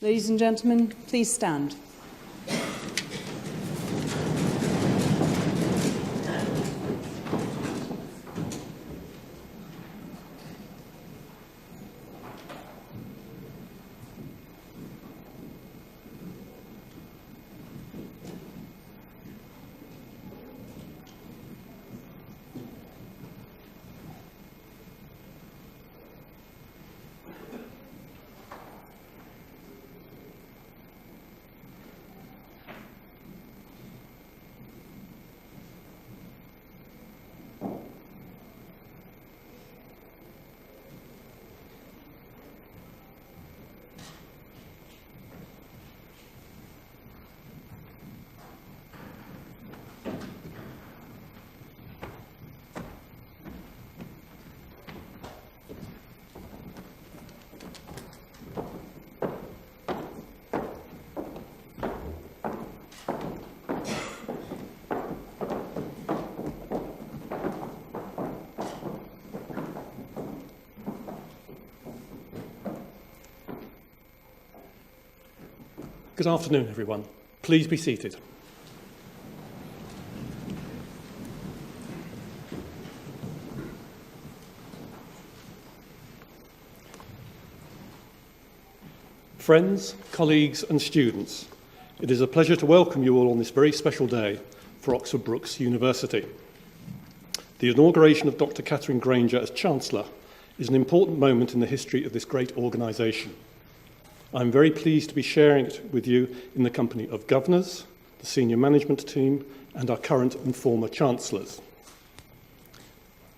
Ladies and gentlemen, please stand. Good afternoon, everyone. Please be seated. Friends, colleagues and students, it is a pleasure to welcome you all on this very special day for Oxford Brookes University. The inauguration of Dr Katherine Grainger as Chancellor is an important moment in the history of this great organisation. I'm very pleased to be sharing it with you in the company of governors, the senior management team, and our current and former chancellors.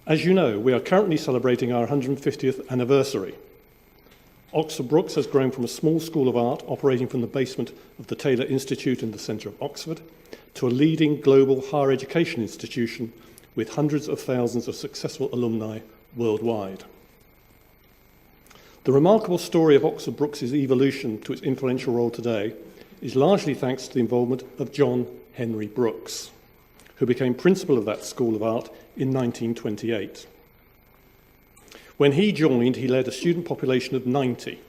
As you know, we are currently celebrating our 150th anniversary. Oxford Brookes has grown from a small school of art operating from the basement of the Taylor Institute in the centre of Oxford to a leading global higher education institution with hundreds of thousands of successful alumni worldwide. The remarkable story of Oxford Brookes' evolution to its influential role today is largely thanks to the involvement of John Henry Brookes, who became principal of that School of Art in 1928. When he joined, he led a student population of 90,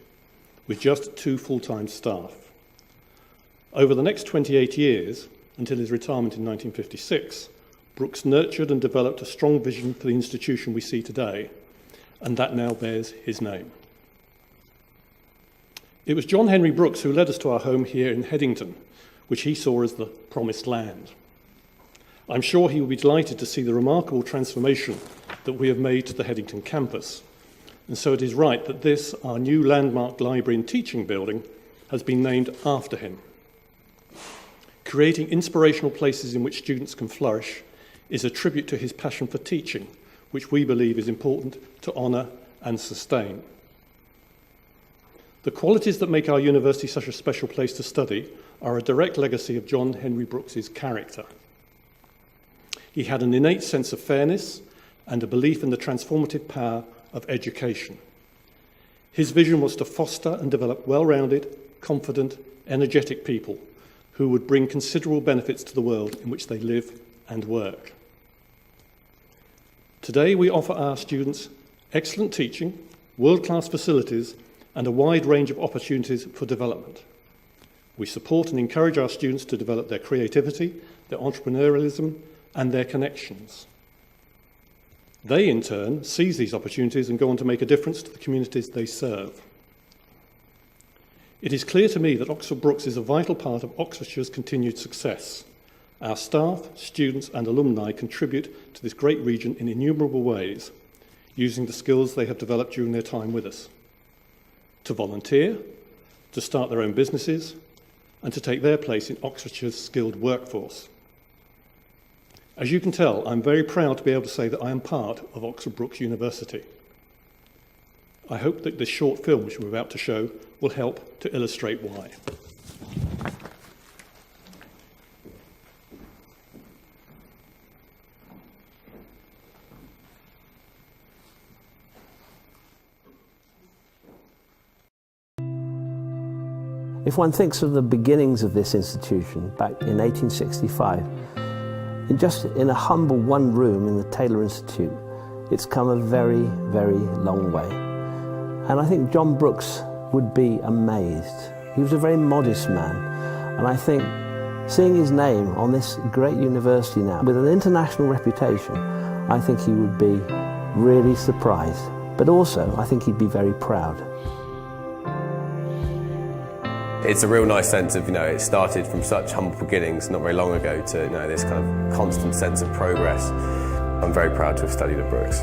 with just 2 full-time staff. Over the next 28 years, until his retirement in 1956, Brookes nurtured and developed a strong vision for the institution we see today, and that now bears his name. It was John Henry Brookes who led us to our home here in Headington, which he saw as the promised land. I'm sure he will be delighted to see the remarkable transformation that we have made to the Headington campus. And so it is right that this, our new landmark library and teaching building, has been named after him. Creating inspirational places in which students can flourish is a tribute to his passion for teaching, which we believe is important to honour and sustain. The qualities that make our university such a special place to study are a direct legacy of John Henry Brookes' character. He had an innate sense of fairness and a belief in the transformative power of education. His vision was to foster and develop well-rounded, confident, energetic people who would bring considerable benefits to the world in which they live and work. Today we offer our students excellent teaching, world-class facilities, and a wide range of opportunities for development. We support and encourage our students to develop their creativity, their entrepreneurialism, and their connections. They, in turn, seize these opportunities and go on to make a difference to the communities they serve. It is clear to me that Oxford Brookes is a vital part of Oxfordshire's continued success. Our staff, students, and alumni contribute to this great region in innumerable ways, using the skills they have developed during their time with us. To volunteer, to start their own businesses, and to take their place in Oxfordshire's skilled workforce. As you can tell, I'm very proud to be able to say that I am part of Oxford Brookes University. I hope that this short film which we're about to show will help to illustrate why. If one thinks of the beginnings of this institution back in 1865, in a humble one room in the Taylor Institute, it's come a very, very long way. And I think John Brookes would be amazed He was a very modest man, and I think seeing his name on this great university now, with an international reputation, I think he would be really surprised. But also, I think he'd be very proud. It's a real nice sense of, it started from such humble beginnings not very long ago to, this kind of constant sense of progress. I'm very proud to have studied at Brookes.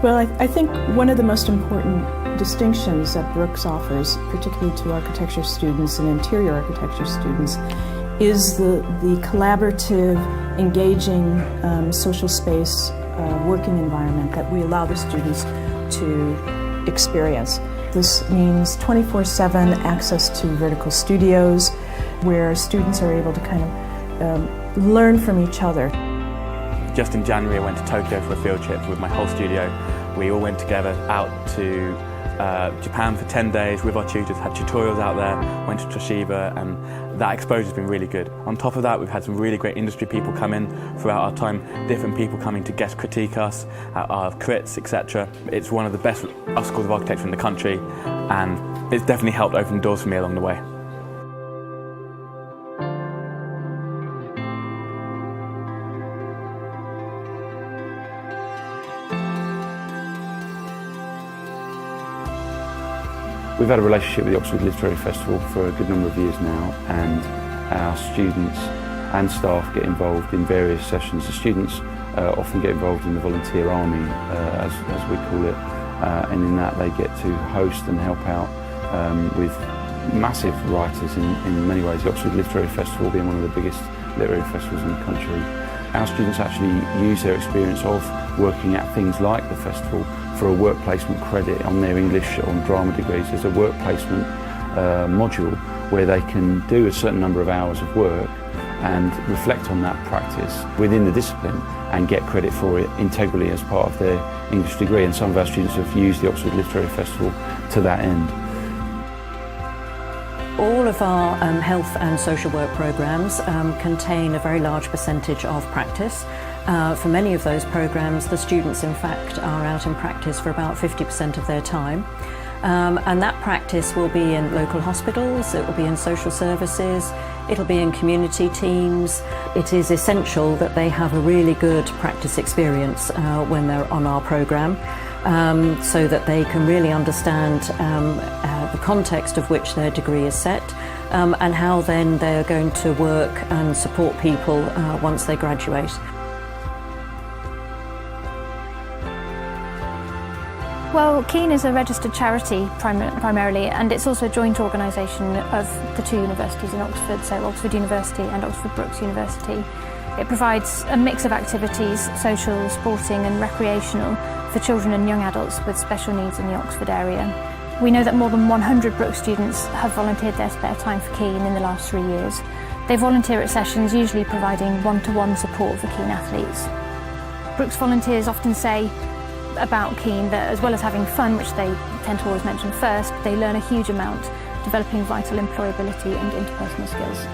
Well, I think one of the most important distinctions that Brookes offers, particularly to architecture students and interior architecture students, is the collaborative, engaging social space working environment that we allow the students to experience. This means 24/7 access to vertical studios where students are able to kind of learn from each other. Just in January I went to Tokyo for a field trip with my whole studio. We all went together out to Japan for 10 days with our tutors, had tutorials out there, went to Toshiba, and that exposure's been really good. On top of that, we've had some really great industry people come in throughout our time, different people coming to guest critique us, our crits, etc. It's one of the best schools of architecture in the country, and it's definitely helped open doors for me along the way. We've had a relationship with the Oxford Literary Festival for a good number of years now, and our students and staff get involved in various sessions. The students often get involved in the volunteer army, as we call it, and in that they get to host and help out with massive writers in many ways. The Oxford Literary Festival being one of the biggest literary festivals in the country. Our students actually use their experience of working at things like the festival for a work placement credit on their English or drama degrees. There's a work placement module where they can do a certain number of hours of work and reflect on that practice within the discipline and get credit for it integrally as part of their English degree. And some of our students have used the Oxford Literary Festival to that end. All of our health and social work programmes contain a very large percentage of practice. For many of those programmes, the students in fact are out in practice for about 50% of their time. And that practice will be in local hospitals, it will be in social services, it'll be in community teams. It is essential that they have a really good practice experience when they're on our programme, so that they can really understand the context of which their degree is set, and how then they're going to work and support people once they graduate. Well, Keene is a registered charity primarily, and it's also a joint organisation of the two universities in Oxford, so Oxford University and Oxford Brookes University. It provides a mix of activities, social, sporting and recreational, for children and young adults with special needs in the Oxford area. We know that more than 100 Brookes students have volunteered their spare time for Keene in the last 3 years. They volunteer at sessions, usually providing one-to-one support for Keene athletes. Brookes volunteers often say about Keene that as well as having fun, which they tend to always mention first, they learn a huge amount, developing vital employability and interpersonal skills.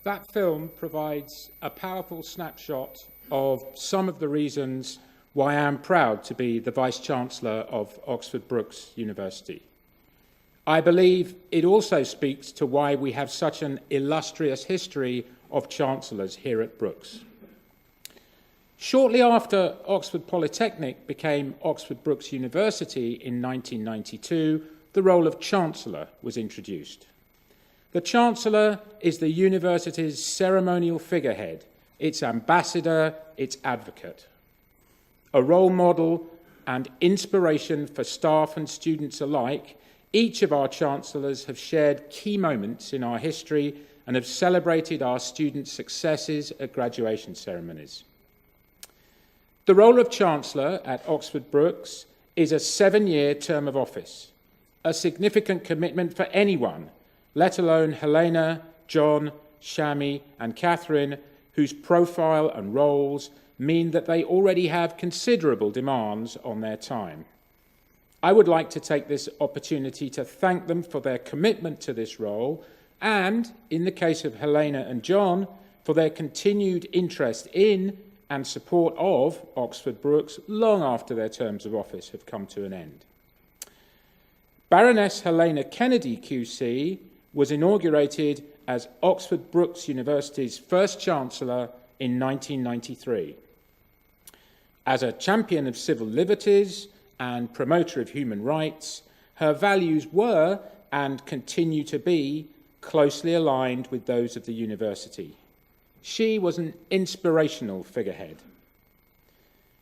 That film provides a powerful snapshot of some of the reasons why I am proud to be the Vice-Chancellor of Oxford Brookes University. I believe it also speaks to why we have such an illustrious history of Chancellors here at Brookes. Shortly after Oxford Polytechnic became Oxford Brookes University in 1992, the role of Chancellor was introduced. The Chancellor is the university's ceremonial figurehead, its ambassador, its advocate, a role model and inspiration for staff and students alike. Each of our Chancellors have shared key moments in our history and have celebrated our students' successes at graduation ceremonies. The role of Chancellor at Oxford Brookes is a 7-year term of office, a significant commitment for anyone, let alone Helena, John, Shami and Katherine, whose profile and roles mean that they already have considerable demands on their time. I would like to take this opportunity to thank them for their commitment to this role and, in the case of Helena and John, for their continued interest in and support of Oxford Brookes long after their terms of office have come to an end. Baroness Helena Kennedy QC was inaugurated as Oxford Brookes University's first Chancellor in 1993. As a champion of civil liberties and promoter of human rights, her values were and continue to be closely aligned with those of the university. She was an inspirational figurehead.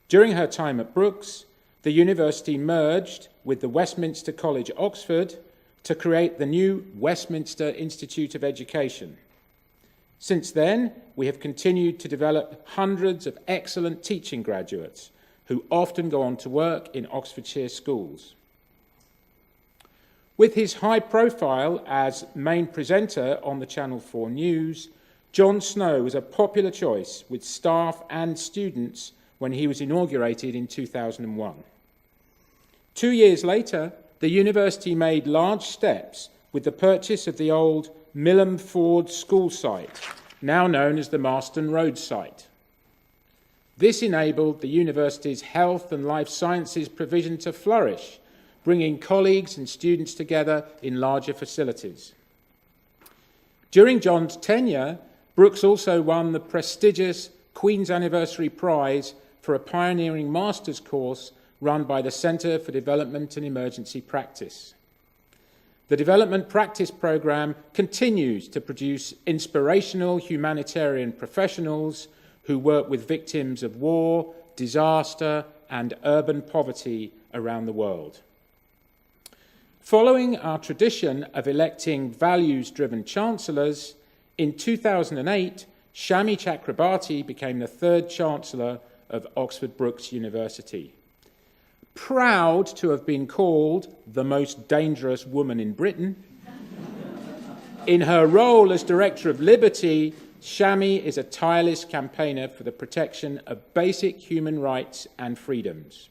During her time at Brookes, the university merged with the Westminster College, Oxford, to create the new Westminster Institute of Education. Since then, we have continued to develop hundreds of excellent teaching graduates who often go on to work in Oxfordshire schools. With his high profile as main presenter on the Channel 4 News, John Snow was a popular choice with staff and students when he was inaugurated in 2001. 2 years later, the university made large steps with the purchase of the old Milham Ford school site, now known as the Marston Road site. This enabled the university's health and life sciences provision to flourish, bringing colleagues and students together in larger facilities. During John's tenure, Brookes also won the prestigious Queen's Anniversary Prize for a pioneering master's course run by the Centre for Development and Emergency Practice. The Development Practice Programme continues to produce inspirational humanitarian professionals who work with victims of war, disaster, and urban poverty around the world. Following our tradition of electing values-driven chancellors, in 2008, Shami Chakrabarti became the third Chancellor of Oxford Brookes University. Proud to have been called the most dangerous woman in Britain, in her role as Director of Liberty, Shami is a tireless campaigner for the protection of basic human rights and freedoms.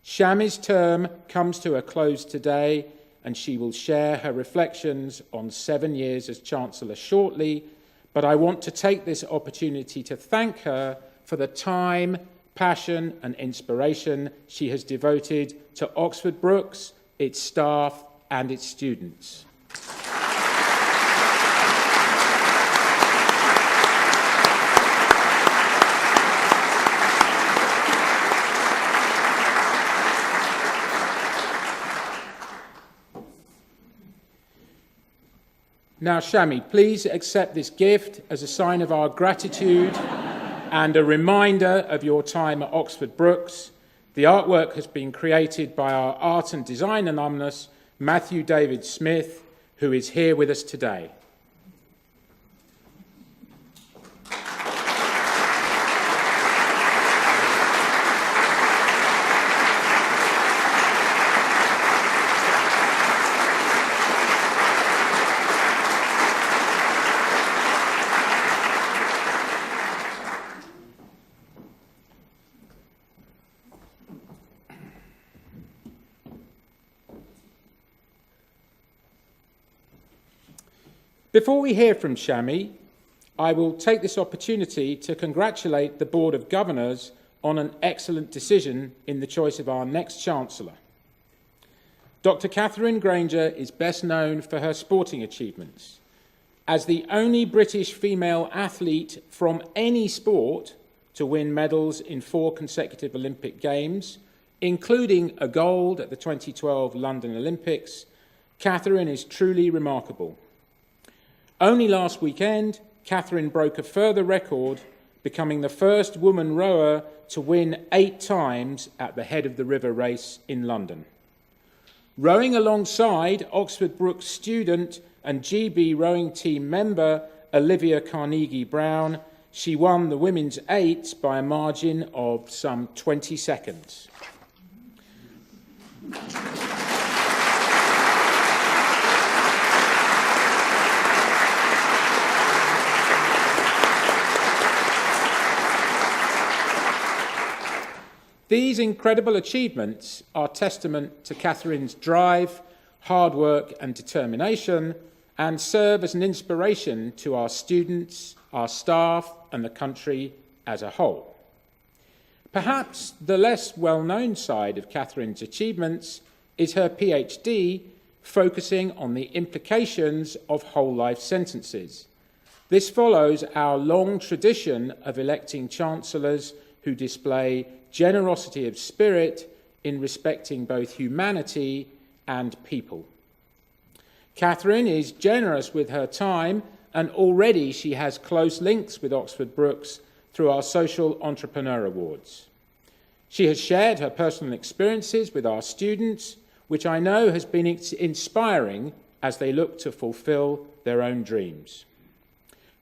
Shami's term comes to a close today, and she will share her reflections on 7 years as Chancellor shortly, but I want to take this opportunity to thank her for the time, passion and inspiration she has devoted to Oxford Brookes, its staff and its students. Now, Shami, please accept this gift as a sign of our gratitude and a reminder of your time at Oxford Brookes. The artwork has been created by our art and design alumnus, Matthew David Smith, who is here with us today. Before we hear from Shami, I will take this opportunity to congratulate the Board of Governors on an excellent decision in the choice of our next Chancellor. Dr Katherine Grainger is best known for her sporting achievements. As the only British female athlete from any sport to win medals in 4 consecutive Olympic Games, including a gold at the 2012 London Olympics, Katherine is truly remarkable. Only last weekend, Katherine broke a further record, becoming the first woman rower to win 8 times at the Head of the River race in London. Rowing alongside Oxford Brookes student and GB rowing team member Olivia Carnegie-Brown, she won the women's 8s by a margin of some 20 seconds. These incredible achievements are testament to Katherine's drive, hard work and determination, and serve as an inspiration to our students, our staff and the country as a whole. Perhaps the less well-known side of Katherine's achievements is her PhD, focusing on the implications of whole-life sentences. This follows our long tradition of electing chancellors who display generosity of spirit in respecting both humanity and people. Katherine is generous with her time, and already she has close links with Oxford Brookes through our Social Entrepreneur Awards. She has shared her personal experiences with our students, which I know has been inspiring as they look to fulfil their own dreams.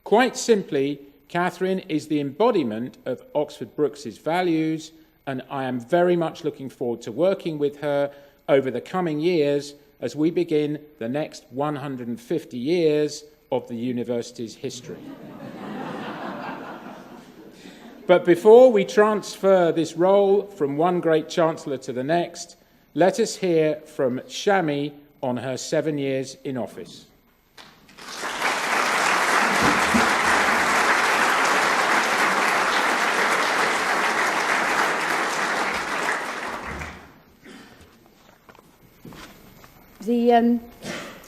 Quite simply, Katherine is the embodiment of Oxford Brookes' values, and I am very much looking forward to working with her over the coming years as we begin the next 150 years of the university's history. But before we transfer this role from one great chancellor to the next, let us hear from Shami on her 7 years in office.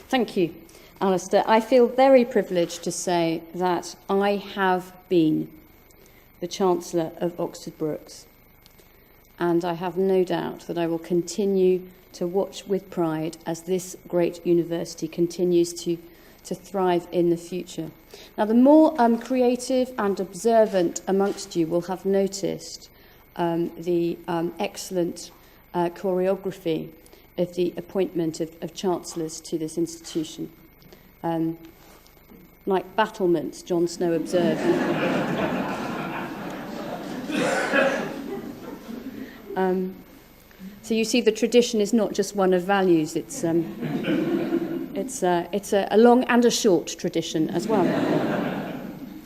Thank you, Alistair. I feel very privileged to say that I have been the Chancellor of Oxford Brookes, and I have no doubt that I will continue to watch with pride as this great university continues to thrive in the future. Now, the more creative and observant amongst you will have noticed the excellent choreography of the appointment of chancellors to this institution. Like battlements, John Snow observed. So you see, the tradition is not just one of values; it's a long and a short tradition as well.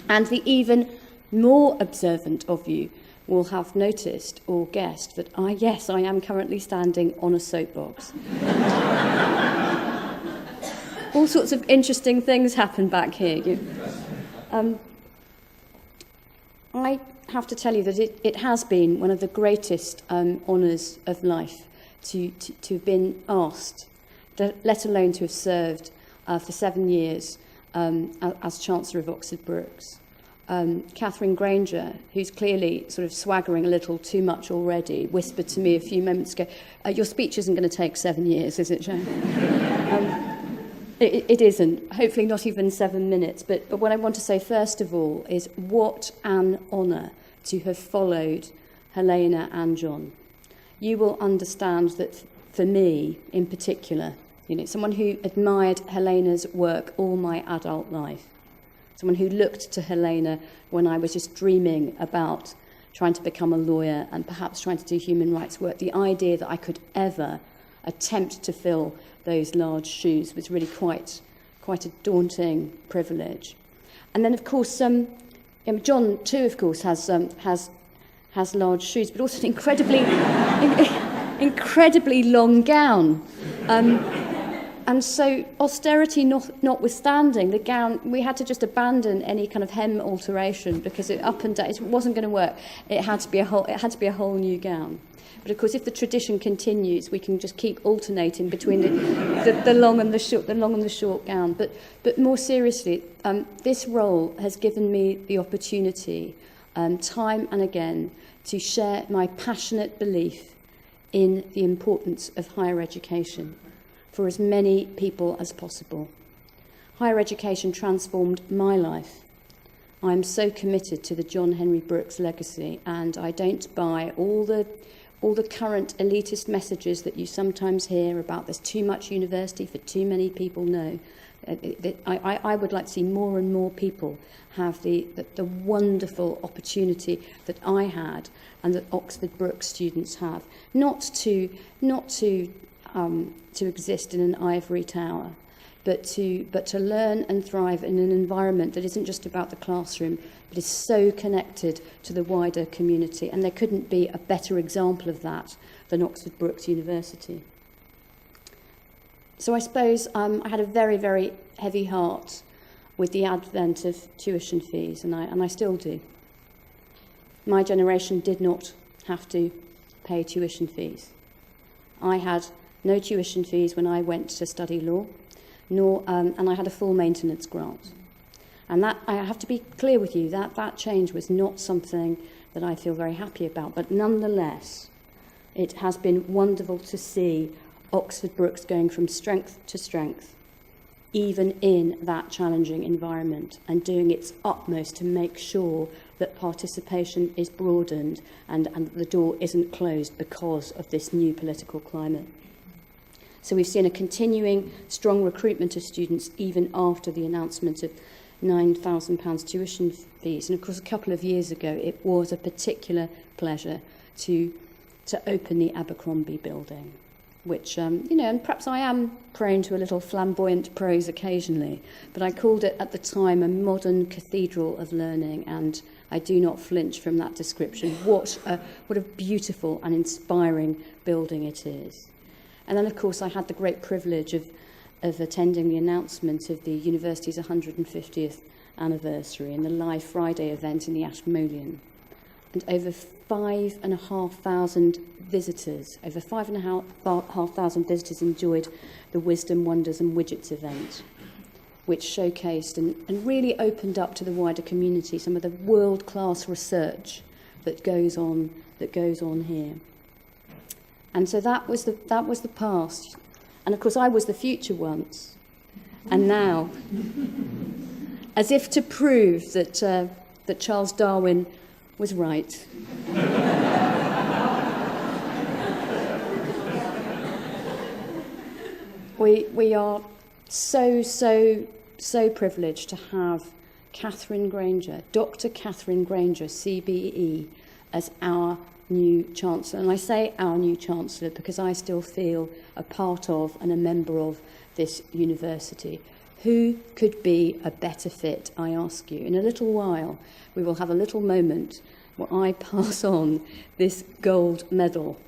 And the even more observant of you will have noticed or guessed that I am currently standing on a soapbox. All sorts of interesting things happen back here. I have to tell you that it has been one of the greatest honours of life to have been asked, let alone to have served for 7 years as Chancellor of Oxford Brookes. Katherine Grainger, who's clearly sort of swaggering a little too much already, whispered to me a few moments ago, your speech isn't going to take 7 years, is it, Joan? It isn't, hopefully not even 7 minutes. But what I want to say first of all is what an honour to have followed Helena and John. You will understand that for me in particular, someone who admired Helena's work all my adult life, someone who looked to Helena when I was just dreaming about trying to become a lawyer and perhaps trying to do human rights work. The idea that I could ever attempt to fill those large shoes was really quite a daunting privilege. And then, of course, John too, of course, has large shoes, but also an incredibly long gown. And so austerity notwithstanding, the gown, we had to just abandon any kind of hem alteration because it up and down, it wasn't going to work. It had to be a whole new gown. But of course, if the tradition continues, we can just keep alternating between the long and the short gown. But more seriously, this role has given me the opportunity, time and again, to share my passionate belief in the importance of higher education for as many people as possible. Higher education transformed my life. I am so committed to the John Henry Brookes legacy, and I don't buy all the current elitist messages that you sometimes hear about there's too much university for too many people. No. I would like to see more and more people have the wonderful opportunity that I had and that Oxford Brookes students have, not to exist in an ivory tower, but to learn and thrive in an environment that isn't just about the classroom, but is so connected to the wider community. And there couldn't be a better example of that than Oxford Brookes University. So I suppose I had a very, very heavy heart with the advent of tuition fees, and I still do. My generation did not have to pay tuition fees. I had no tuition fees when I went to study law, and I had a full maintenance grant. And that, I have to be clear with you, that change was not something that I feel very happy about, but nonetheless, it has been wonderful to see Oxford Brookes going from strength to strength, even in that challenging environment, and doing its utmost to make sure that participation is broadened and the door isn't closed because of this new political climate. So we've seen a continuing strong recruitment of students even after the announcement of £9,000 tuition fees. And of course, a couple of years ago, it was a particular pleasure to open the Abercrombie building, which, and perhaps I am prone to a little flamboyant prose occasionally, but I called it at the time a modern cathedral of learning, and I do not flinch from that description. What a beautiful and inspiring building it is. And then, of course, I had the great privilege of attending the announcement of the university's 150th anniversary and the Live Friday event in the Ashmolean. And over 5,500 visitors enjoyed the Wisdom, Wonders and Widgets event, which showcased and really opened up to the wider community some of the world-class research that goes on here. And so that was the past. And of course I was the future once. And now, as if to prove that Charles Darwin was right, we are so privileged to have Katherine Grainger, Dr Katherine Grainger CBE, as our new Chancellor. And I say our new Chancellor because I still feel a part of and a member of this university. Who could be a better fit, I ask you? In a little while, we will have a little moment where I pass on this gold medal.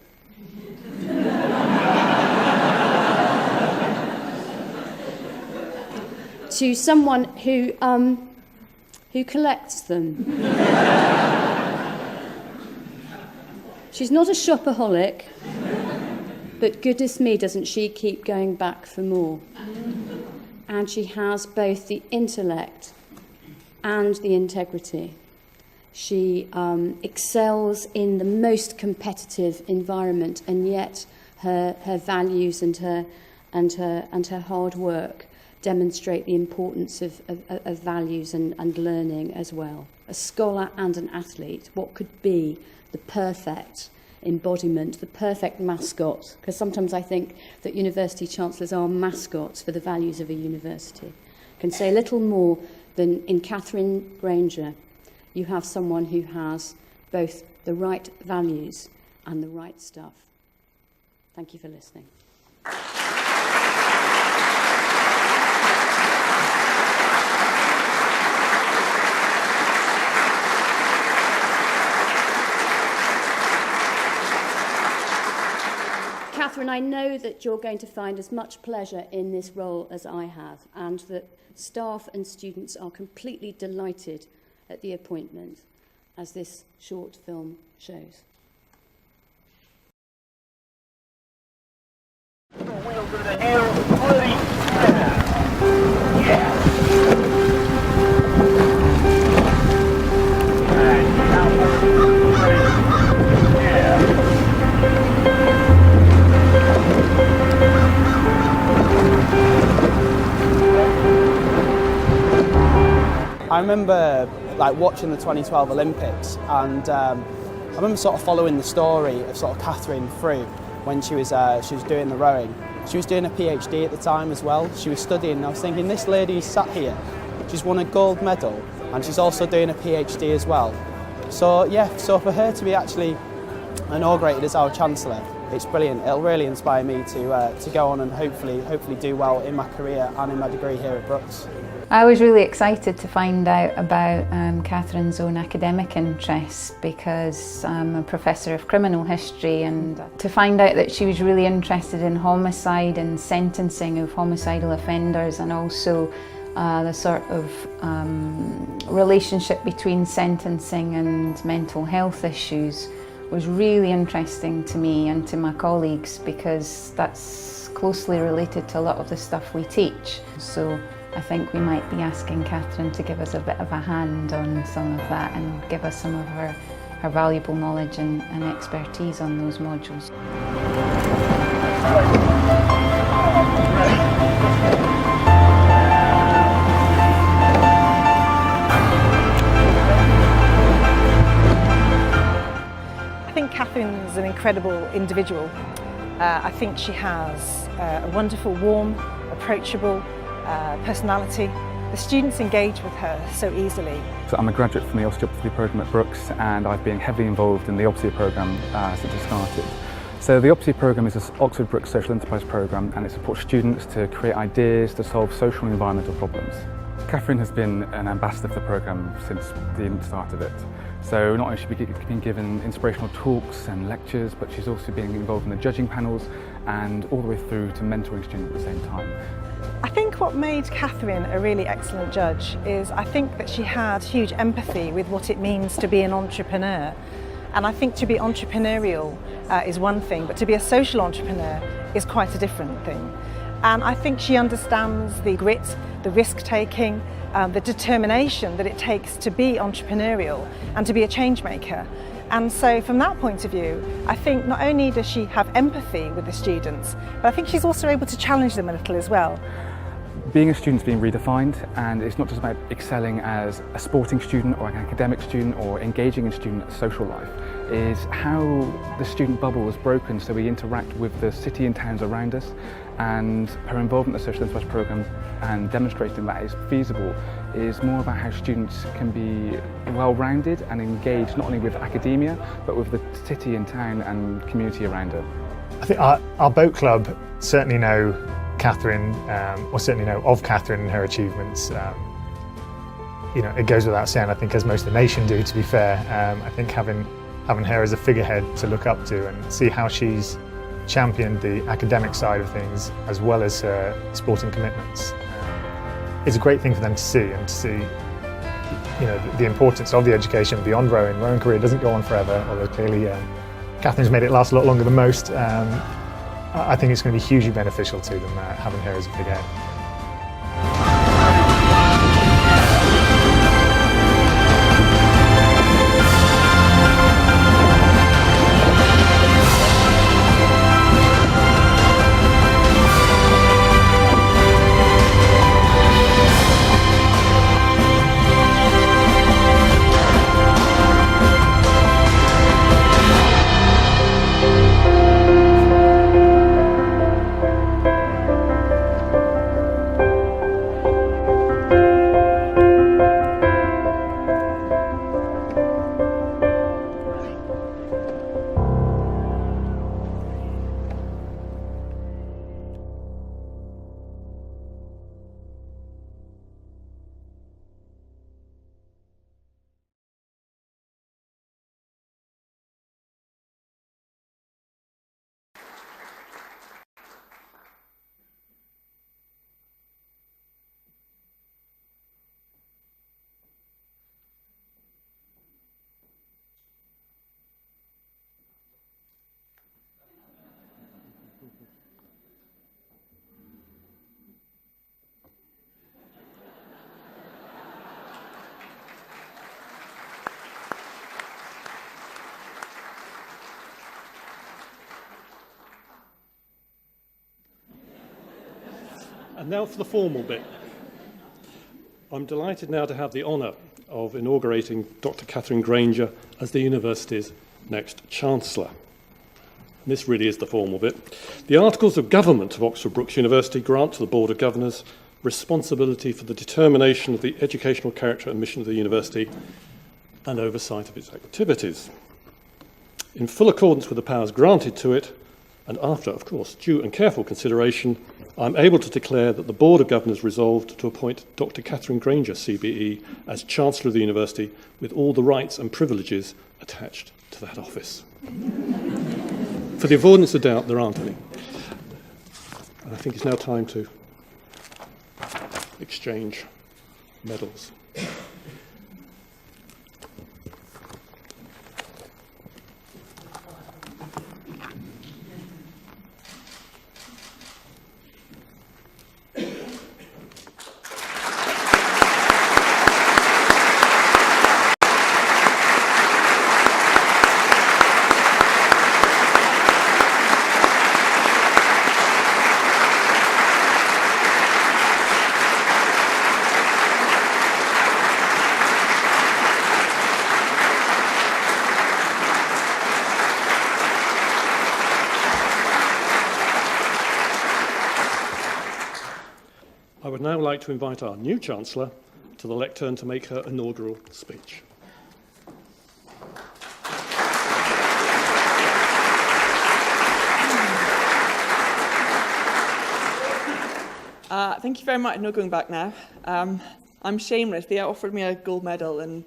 To someone who collects them. She's not a shopaholic, but goodness me, doesn't she keep going back for more. And she has both the intellect and the integrity. She excels in the most competitive environment, and yet her values and her hard work demonstrate the importance of values and learning as well. A scholar and an athlete, what could be the perfect embodiment, the perfect mascot? Because sometimes I think that university chancellors are mascots for the values of a university. Can say little more than in Katherine Grainger, you have someone who has both the right values and the right stuff. Thank you for listening. Katherine, I know that you're going to find as much pleasure in this role as I have, and that staff and students are completely delighted at the appointment, as this short film shows. I remember watching the 2012 Olympics, and I remember sort of following the story of sort of Katherine through when she was doing the rowing. She was doing a PhD at the time as well. She was studying, and I was thinking, this lady sat here, she's won a gold medal, and she's also doing a PhD as well. So yeah, so for her to be actually inaugurated as our Chancellor, it's brilliant. It'll really inspire me to go on and hopefully do well in my career and in my degree here at Brookes. I was really excited to find out about Katherine's own academic interests, because I'm a professor of criminal history, and to find out that she was really interested in homicide and sentencing of homicidal offenders, and also the sort of relationship between sentencing and mental health issues was really interesting to me and to my colleagues, because that's closely related to a lot of the stuff we teach. So I think we might be asking Katherine to give us a bit of a hand on some of that and give us some of her valuable knowledge and expertise on those modules. I think Katherine's an incredible individual. I think she has a wonderful, warm, approachable personality. The students engage with her so easily. So I'm a graduate from the osteopathy programme at Brookes, and I've been heavily involved in the Opsia programme since it started. So the Opsia programme is an Oxford Brookes social enterprise programme, and it supports students to create ideas to solve social and environmental problems. Katherine has been an ambassador for the programme since the start of it. So not only has she been given inspirational talks and lectures, but she's also been involved in the judging panels and all the way through to mentoring students at the same time. I think what made Katherine a really excellent judge is I think that she had huge empathy with what it means to be an entrepreneur. And I think to be entrepreneurial is one thing, but to be a social entrepreneur is quite a different thing. And I think she understands the grit, the risk-taking, the determination that it takes to be entrepreneurial and to be a change maker. And so from that point of view, I think not only does she have empathy with the students, but I think she's also able to challenge them a little as well. Being a student's being redefined, and it's not just about excelling as a sporting student or an academic student or engaging in student social life, is how the student bubble was broken so we interact with the city and towns around us, and her involvement in the social enterprise programme and demonstrating that it's feasible is more about how students can be well-rounded and engaged not only with academia but with the city and town and community around her. I think our boat club certainly know Katherine, or certainly know of Katherine and her achievements. You know, it goes without saying, I think, as most of the nation do, to be fair. I think having her as a figurehead to look up to and see how she's championed the academic side of things as well as her sporting commitments is a great thing for them to see, and to see, you know, the importance of the education beyond rowing. Rowing career doesn't go on forever, although clearly Katherine's made it last a lot longer than most. I think it's going to be hugely beneficial to them having her as a figurehead. And now for the formal bit. I'm delighted now to have the honour of inaugurating Dr Katherine Grainger as the university's next Chancellor. And this really is the formal bit. The Articles of Government of Oxford Brookes University grant to the Board of Governors responsibility for the determination of the educational character and mission of the university and oversight of its activities. In full accordance with the powers granted to it, and after, of course, due and careful consideration, I'm able to declare that the Board of Governors resolved to appoint Dr Katherine Grainger CBE as Chancellor of the University with all the rights and privileges attached to that office. For the avoidance of doubt, there aren't any. And I think it's now time to exchange medals. I would now like to invite our new Chancellor to the lectern to make her inaugural speech. Thank you very much. No going back now. I'm shameless. They offered me a gold medal, and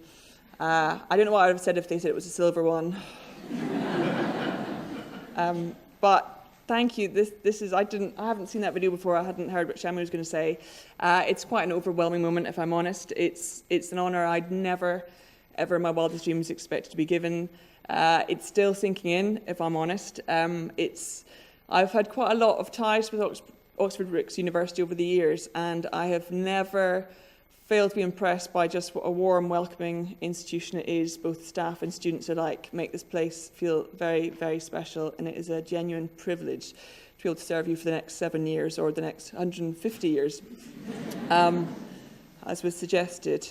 I don't know what I would have said if they said it was a silver one. But thank you. This is I haven't seen that video before. I hadn't heard what Shami was going to say. It's quite an overwhelming moment, if I'm honest. It's an honour I'd never, ever in my wildest dreams expected to be given. It's still sinking in, if I'm honest. I've had quite a lot of ties with Oxford Brookes University over the years, and I have never failed to be impressed by just what a warm, welcoming institution it is. Both staff and students alike make this place feel very, very special, and it is a genuine privilege to be able to serve you for the next 7 years or the next 150 years, as was suggested.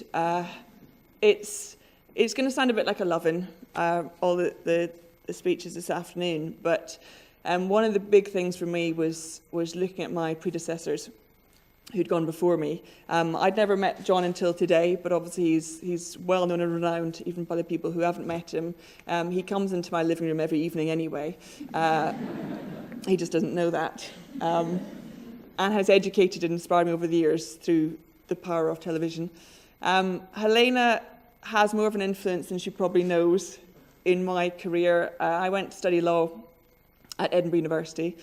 It's going to sound a bit like a love-in, all the speeches this afternoon, but one of the big things for me was looking at my predecessors who'd gone before me. I'd never met John until today, but obviously he's well known and renowned even by the people who haven't met him. He comes into my living room every evening anyway. He just doesn't know that. And has educated and inspired me over the years through the power of television. Helena has more of an influence than she probably knows in my career. I went to study law at Edinburgh University.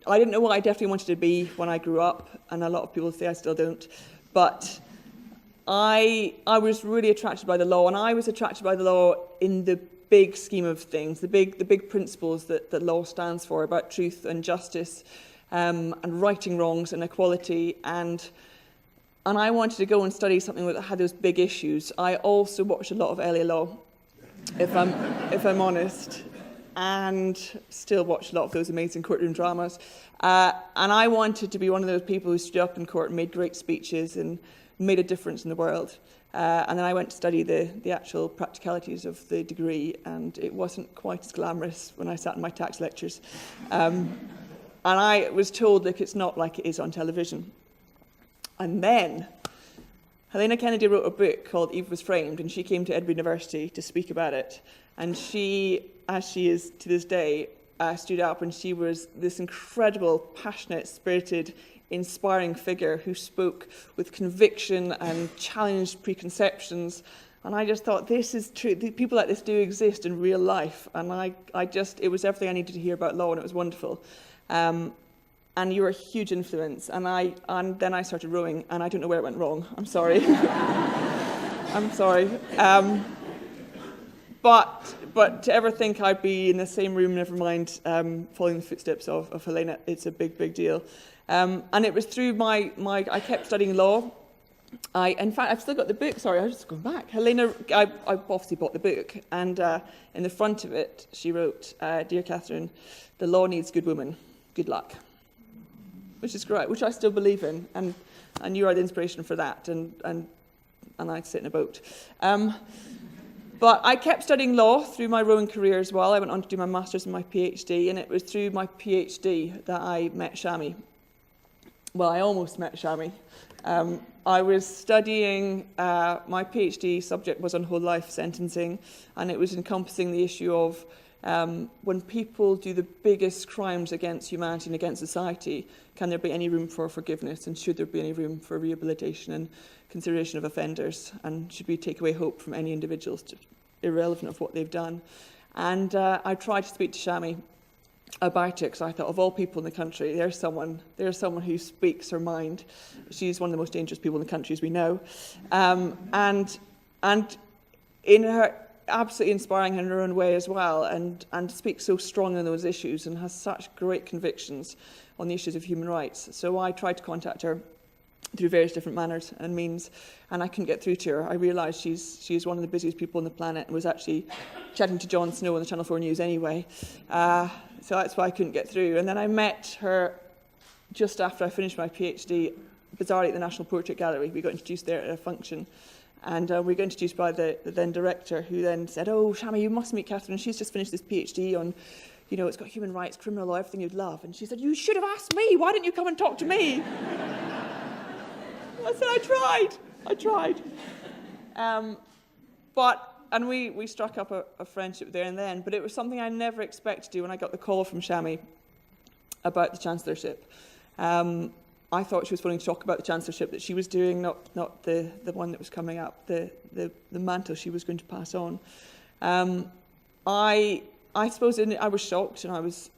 I didn't know what I definitely wanted to be when I grew up, and a lot of people say I still don't. But I was really attracted by the law, and I was attracted by the law in the big scheme of things, the big principles that law stands for, about truth and justice, and righting wrongs and equality. And I wanted to go and study something that had those big issues. I also watched a lot of LA Law, if I'm honest, and still watch a lot of those amazing courtroom dramas. And I wanted to be one of those people who stood up in court and made great speeches and made a difference in the world. And then I went to study the actual practicalities of the degree, and it wasn't quite as glamorous when I sat in my tax lectures. And I was told, look, it's not like it is on television. And then Helena Kennedy wrote a book called Eve Was Framed, and she came to Edinburgh University to speak about it. And she, as she is to this day, stood up, and she was this incredible, passionate, spirited, inspiring figure who spoke with conviction and challenged preconceptions. And I just thought, this is true. People like this do exist in real life. And it was everything I needed to hear about law, and it was wonderful. And you were a huge influence. And then I started rowing, and I don't know where it went wrong. I'm sorry. I'm sorry. But to ever think I'd be in the same room, never mind following the footsteps of Helena, it's a big, big deal. And it was through I kept studying law. In fact, I've still got the book. Sorry, I was just going back. Helena, I obviously bought the book, and in the front of it, she wrote, "Dear Catherine, the law needs good women. Good luck." which is great, which I still believe in, and you are the inspiration for that, and I sit in a boat. But I kept studying law through my rowing career as well. I went on to do my master's and my PhD, and it was through my PhD that I met Shami. Well, I almost met Shami. I was studying, my PhD subject was on whole life sentencing, and it was encompassing the issue of when people do the biggest crimes against humanity and against society, can there be any room for forgiveness, and should there be any room for rehabilitation and consideration of offenders, and should we take away hope from any individuals, irrelevant of what they've done? And I tried to speak to Shami about it, because I thought, of all people in the country, there's someone who speaks her mind. She's one of the most dangerous people in the country, as we know, and in her absolutely inspiring in her own way as well, and speaks so strongly on those issues and has such great convictions on the issues of human rights. So I tried to contact her through various different manners and means, and I couldn't get through to her. I realised she's one of the busiest people on the planet, and was actually chatting to Jon Snow on the Channel 4 News anyway. So that's why I couldn't get through. And then I met her just after I finished my PhD, bizarrely at the National Portrait Gallery. We got introduced there at a function, and we got introduced by the then director, who then said, "Oh, Shami, you must meet Katherine. She's just finished this PhD on, you know, it's got human rights, criminal law, everything you'd love." And she said, "You should have asked me. Why didn't you come and talk to me?" I said, I tried. And we struck up a friendship there and then, but it was something I never expected to do when I got the call from Shami about the Chancellorship. I thought she was wanting to talk about the Chancellorship that she was doing, not the one that was coming up, the mantle she was going to pass on. I suppose I was shocked, and I was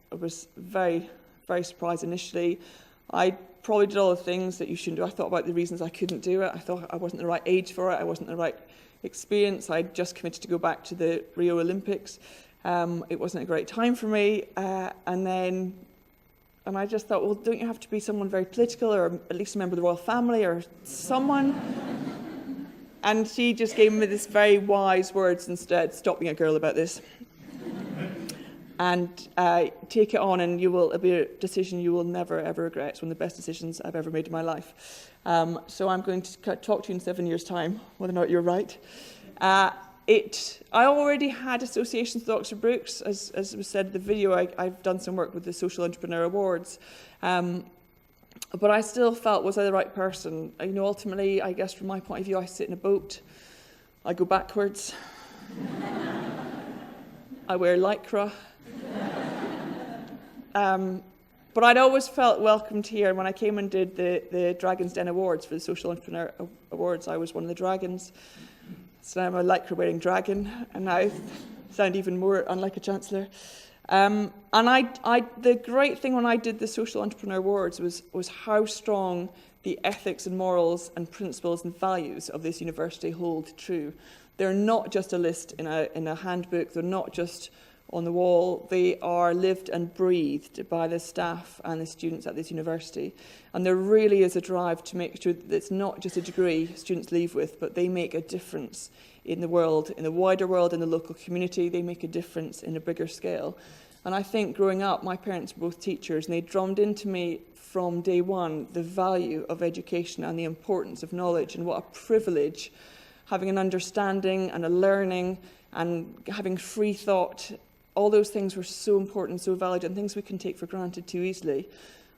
very, very surprised initially. I probably did all the things that you shouldn't do. I thought about the reasons I couldn't do it. I thought I wasn't the right age for it. I wasn't the right experience. I'd just committed to go back to the Rio Olympics. It wasn't a great time for me. And I just thought, well, don't you have to be someone very political, or at least a member of the royal family, or someone? And she just gave me this very wise words instead: "Stop being a girl about this. And take it on, and it'll be a decision you will never, ever regret. It's one of the best decisions I've ever made in my life. So I'm going to talk to you in 7 years' time, whether or not you're right." I already had associations with Dr Brookes. As was said in the video, I've done some work with the Social Entrepreneur Awards. But I still felt, was I the right person? You know, ultimately, I guess from my point of view, I sit in a boat. I go backwards. I wear lycra. But I'd always felt welcomed here. And when I came and did the Dragon's Den Awards for the Social Entrepreneur Awards, I was one of the dragons. So now I'm a lycra-wearing dragon, and now I sound even more unlike a Chancellor. And the great thing when I did the Social Entrepreneur Awards was how strong the ethics and morals and principles and values of this university hold true. They're not just a list in a handbook. They're not just on the wall. They are lived and breathed by the staff and the students at this university. And there really is a drive to make sure that it's not just a degree students leave with, but they make a difference in the world, in the wider world, in the local community. They make a difference in a bigger scale. And I think growing up, my parents were both teachers, and they drummed into me from day one the value of education and the importance of knowledge, and what a privilege having an understanding and a learning and having free thought. All those things were so important, so valued, and things we can take for granted too easily.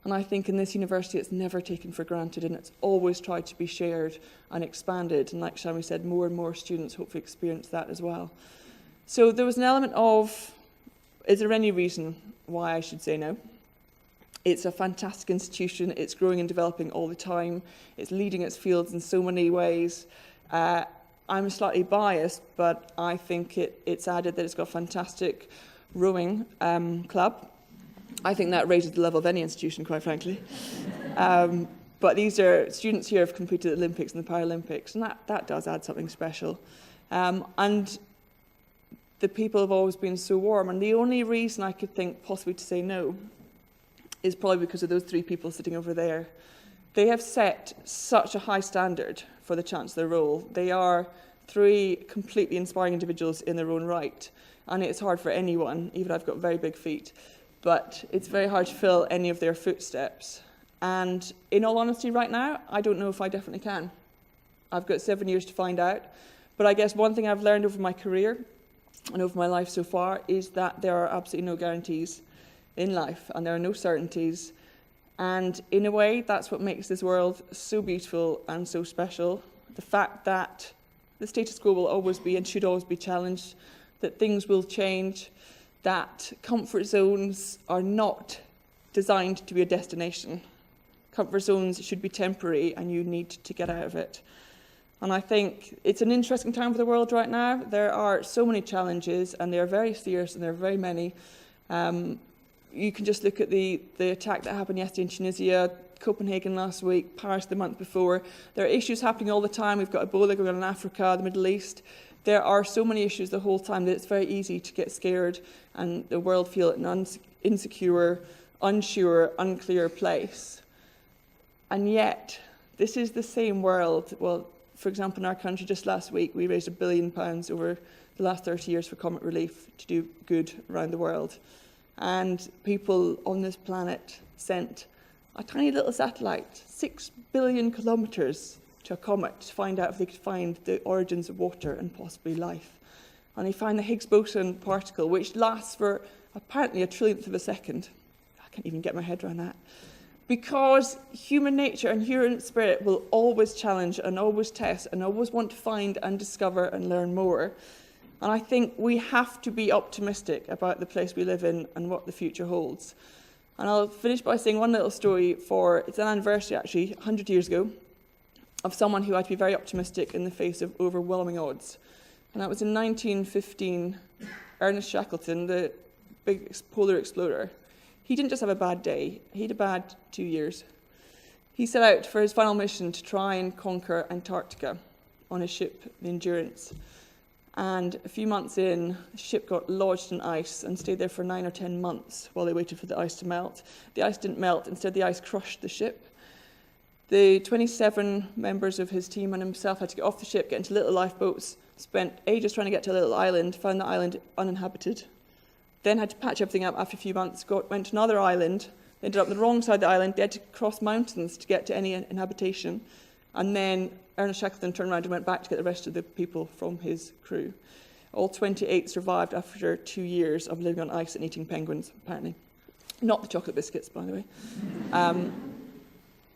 And I think in this university it's never taken for granted, and it's always tried to be shared and expanded. And like Shami said, more and more students hopefully experience that as well. So there was an element of, is there any reason why I should say no? It's a fantastic institution. It's growing and developing all the time. It's leading its fields in so many ways. I'm slightly biased, but I think it's added that it's got a fantastic rowing club. I think that raises the level of any institution, quite frankly. But these are students here have completed the Olympics and the Paralympics, and that does add something special. And the people have always been so warm, and the only reason I could think possibly to say no is probably because of those three people sitting over there. They have set such a high standard for the Chancellor role. They are three completely inspiring individuals in their own right, and it's hard for anyone, even I've got very big feet, but it's very hard to fill any of their footsteps. And in all honesty, right now, I don't know if I definitely can. I've got 7 years to find out. But I guess one thing I've learned over my career and over my life so far is that there are absolutely no guarantees in life, and there are no certainties. And in a way, that's what makes this world so beautiful and so special. The fact that the status quo will always be and should always be challenged, that things will change, that comfort zones are not designed to be a destination. Comfort zones should be temporary, and you need to get out of it. And I think it's an interesting time for the world right now. There are so many challenges, and they're very fierce, and there are very many. You can just look at the attack that happened yesterday in Tunisia, Copenhagen last week, Paris the month before. There are issues happening all the time. We've got Ebola going on in Africa, the Middle East. There are so many issues the whole time that it's very easy to get scared and the world feel an insecure, unsure, unclear place. And yet, this is the same world. Well, for example, in our country just last week, we raised £1 billion over the last 30 years for comic relief to do good around the world. And people on this planet sent a tiny little satellite, 6 billion kilometres to a comet to find out if they could find the origins of water and possibly life. And they found the Higgs boson particle, which lasts for apparently a trillionth of a second. I can't even get my head around that. Because human nature and human spirit will always challenge and always test and always want to find and discover and learn more. And I think we have to be optimistic about the place we live in and what the future holds. And I'll finish by saying one little story it's an anniversary actually, 100 years ago, of someone who had to be very optimistic in the face of overwhelming odds. And that was in 1915, Ernest Shackleton, the big polar explorer. He didn't just have a bad day, he had a bad 2 years. He set out for his final mission to try and conquer Antarctica on his ship, the Endurance. And a few months in, the ship got lodged in ice and stayed there for 9 or 10 months while they waited for the ice to melt. The ice didn't melt, instead the ice crushed the ship. The 27 members of his team and himself had to get off the ship, get into little lifeboats, spent ages trying to get to a little island, found the island uninhabited, then had to patch everything up after a few months, went to another island, they ended up on the wrong side of the island, they had to cross mountains to get to any inhabitation, and then Ernest Shackleton turned around and went back to get the rest of the people from his crew. All 28 survived after 2 years of living on ice and eating penguins, apparently. Not the chocolate biscuits, by the way.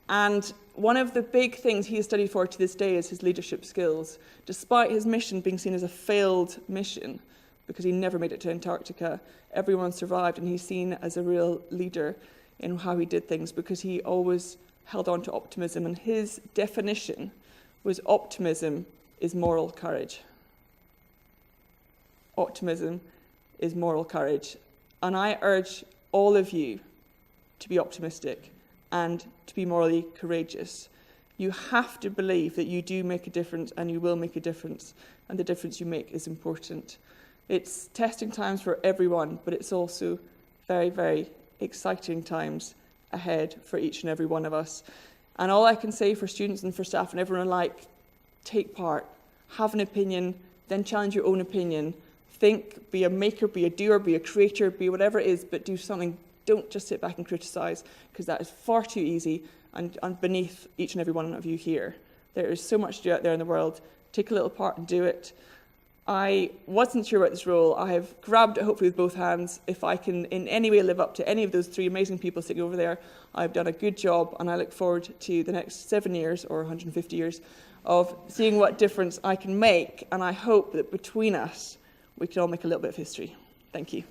And one of the big things he has studied for to this day is his leadership skills. Despite his mission being seen as a failed mission, because he never made it to Antarctica, everyone survived, and he's seen as a real leader in how he did things, because he always held on to optimism, and his definition was optimism is moral courage. Optimism is moral courage. And I urge all of you to be optimistic and to be morally courageous. You have to believe that you do make a difference and you will make a difference, and the difference you make is important. It's testing times for everyone, but it's also very, very exciting times ahead for each and every one of us. And all I can say for students and for staff and everyone alike, take part, have an opinion, then challenge your own opinion. Think, be a maker, be a doer, be a creator, be whatever it is, but do something. Don't just sit back and criticise, because that is far too easy and beneath each and every one of you here. There is so much to do out there in the world. Take a little part and do it. I wasn't sure about this role. I have grabbed it hopefully with both hands. If I can in any way live up to any of those three amazing people sitting over there, I've done a good job, and I look forward to the next 7 years or 150 years of seeing what difference I can make, and I hope that between us we can all make a little bit of history. Thank you.